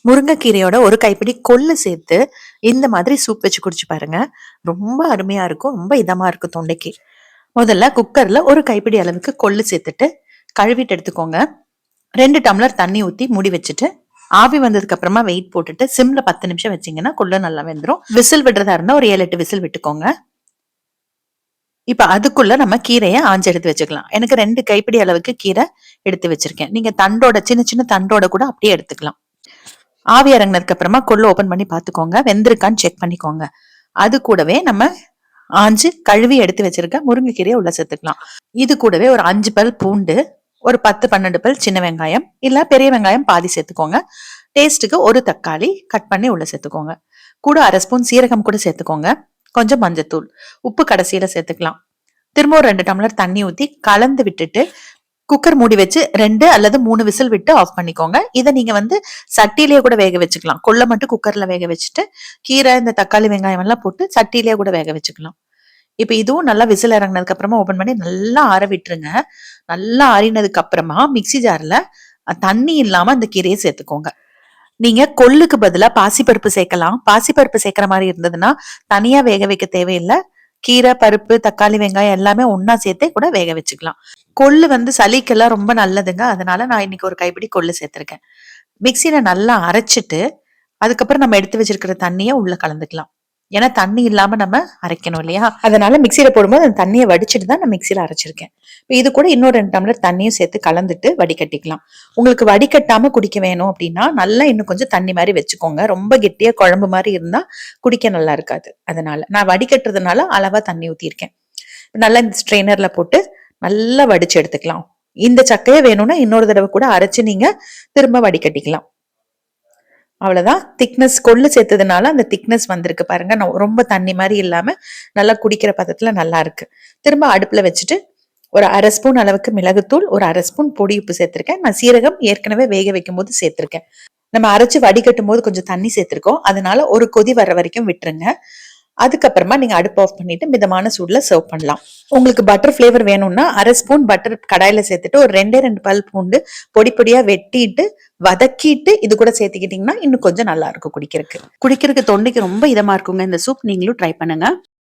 முருங்கைக்கீரையோட ஒரு கைப்பிடி கொள்ளு சேர்த்து இந்த மாதிரி சூப் வச்சு குடிச்சு பாருங்க. ரொம்ப அருமையா இருக்கும். ரொம்ப இதமா இருக்கும் தொண்டைக்கு. முதல்ல குக்கர்ல ஒரு கைப்பிடி அளவுக்கு கொள்ளு சேர்த்துட்டு கழுவிட்டு எடுத்துக்கோங்க. 2 டம்ளர் தண்ணி ஊத்தி மூடி வச்சுட்டு ஆவி வந்ததுக்கு அப்புறமா வெயிட் போட்டுட்டு சிம்ல 10 நிமிஷம் வச்சீங்கன்னா கொள்ளு நல்லா வெந்துடும். விசில் விடுறதா இருந்தா ஒரு 7-8 விசில் விட்டுக்கோங்க. இப்ப அதுக்குள்ள நம்ம கீரையை ஆஞ்சு எடுத்து வச்சுக்கலாம். எனக்கு 2 கைப்பிடி அளவுக்கு கீரை எடுத்து வச்சிருக்கேன். நீங்க தண்டோட சின்ன சின்ன தண்டோட கூட அப்படியே எடுத்துக்கலாம். ஆவி இறங்கினதுக்கு அப்புறமா கொள்ளு ஓபன் பண்ணி பாத்துக்கோங்க. வெந்திருக்கான்னு செக் பண்ணிக்கோங்க. அது கூடவே நம்ம ஆஞ்சு கழுவி எடுத்து வச்சிருக்க முருங்கைக்கீரையை உள்ள சேர்த்துக்கலாம். இது கூடவே ஒரு 5 பல் பூண்டு, ஒரு 10-12 பல் சின்ன வெங்காயம், இல்ல பெரிய வெங்காயம் பாதி சேர்த்துக்கோங்க. டேஸ்ட்டுக்கு ஒரு தக்காளி கட் பண்ணி உள்ள சேர்த்துக்கோங்க. கூட 1/2 ஸ்பூன் சீரகம் கூட சேர்த்துக்கோங்க. கொஞ்சம் மஞ்சத்தூள், உப்பு கடைசியில சேர்த்துக்கலாம். திரும்ப ஒரு 2 டம்ளர் தண்ணி ஊத்தி கலந்து விட்டுட்டு குக்கர் மூடி வச்சு 2 அல்லது 3 விசில் விட்டு ஆஃப் பண்ணிக்கோங்க. இதை நீங்க சட்டிலேயே கூட வேக வச்சுக்கலாம். கொள்ளை மட்டும் குக்கர்ல வேக வச்சுட்டு கீரை இந்த தக்காளி வெங்காயம் எல்லாம் போட்டு சட்டிலேயே கூட வேக வச்சுக்கலாம். இப்ப இதுவும் நல்லா விசில் இறங்கினதுக்கு அப்புறமா ஓபன் பண்ணி நல்லா ஆற விட்டுருங்க. நல்லா ஆறினதுக்கு அப்புறமா மிக்சி ஜார்ல தண்ணி இல்லாம அந்த கீரையை சேர்த்துக்கோங்க. நீங்க கொள்ளுக்கு பதிலா பாசிப்பருப்பு சேர்க்கலாம். பாசிப்பருப்பு சேர்க்கிற மாதிரி இருந்ததுன்னா தனியா வேக வைக்க தேவையில்லை. கீரை, பருப்பு, தக்காளி, வெங்காயம் எல்லாமே ஒன்னா சேர்த்தே கூட வேக வச்சுக்கலாம். கொள்ளு சளிக்கெல்லாம் ரொம்ப நல்லதுங்க. அதனால நான் இன்னைக்கு ஒரு கைப்பிடி கொள்ளு சேர்த்திருக்கேன். மிக்சியில நல்லா அரைச்சிட்டு அதுக்கப்புறம் நம்ம எடுத்து வச்சிருக்கிற தண்ணியை உள்ள கலந்துக்கலாம். ஏன்னா தண்ணி இல்லாம நம்ம அரைக்கணும் இல்லையா? அதனால மிக்சியில போடும்போது அந்த தண்ணியை வடிச்சிட்டு தான் நான் மிக்சியில அரைச்சிருக்கேன். இது கூட இன்னும் 2 டம்ளர் தண்ணியும் சேர்த்து கலந்துட்டு வடிகட்டிக்கலாம். உங்களுக்கு வடிகட்டாம குடிக்க வேணும் அப்படின்னா நல்லா இன்னும் கொஞ்சம் தண்ணி மாதிரி வச்சுக்கோங்க. ரொம்ப கெட்டியா குழம்பு மாதிரி இருந்தா குடிக்க நல்லா இருக்காது. அதனால நான் வடிகட்டுறதுனால அளவா தண்ணி ஊத்திருக்கேன். நல்லா இந்த ஸ்ட்ரெயினர்ல போட்டு நல்லா வடிச்சு எடுத்துக்கலாம். இந்த சக்கையை வேணும்னா இன்னொரு தடவை கூட அரைச்சு நீங்க திரும்ப வடிகட்டிக்கலாம். அவ்வளவுதான். திக்னஸ் கொள்ளு சேர்த்ததுனால அந்த திக்னஸ் வந்திருக்கு பாருங்க. ரொம்ப தண்ணி மாதிரி இல்லாம நல்லா குடிக்கிற பதத்துல நல்லா இருக்கு. திரும்ப அடுப்புல வச்சுட்டு ஒரு 1/2 ஸ்பூன் அளவுக்கு மிளகுத்தூள், ஒரு 1/2 ஸ்பூன் பொடி உப்பு சேர்த்திருக்கேன். நான் சீரகம் ஏற்கனவே வேக வைக்கும் போது சேர்த்திருக்கேன். நம்ம அரைச்சு வடிகட்டும் போது கொஞ்சம் தண்ணி சேர்த்திருக்கோம். அதனால ஒரு கொதி வர்ற வரைக்கும் விட்டுருங்க. அதுக்கப்புறமா நீங்க அடுப்பு ஆஃப் பண்ணிட்டு மிதமான சூடுல சர்வ் பண்ணலாம். உங்களுக்கு பட்டர் ஃபிளேவர் வேணும்னா 1/2 ஸ்பூன் பட்டர் கடாயில சேர்த்துட்டு ஒரு 2 பல் பூண்டு பொடி பொடியா வெட்டிட்டு வதக்கிட்டு இது கூட சேர்த்துக்கிட்டீங்கன்னா இன்னும் கொஞ்சம் நல்லா இருக்கும் குடிக்கிறதுக்கு தொண்டைக்கு ரொம்ப இதமா இருக்குங்க இந்த சூப். நீங்களும் ட்ரை பண்ணுங்க.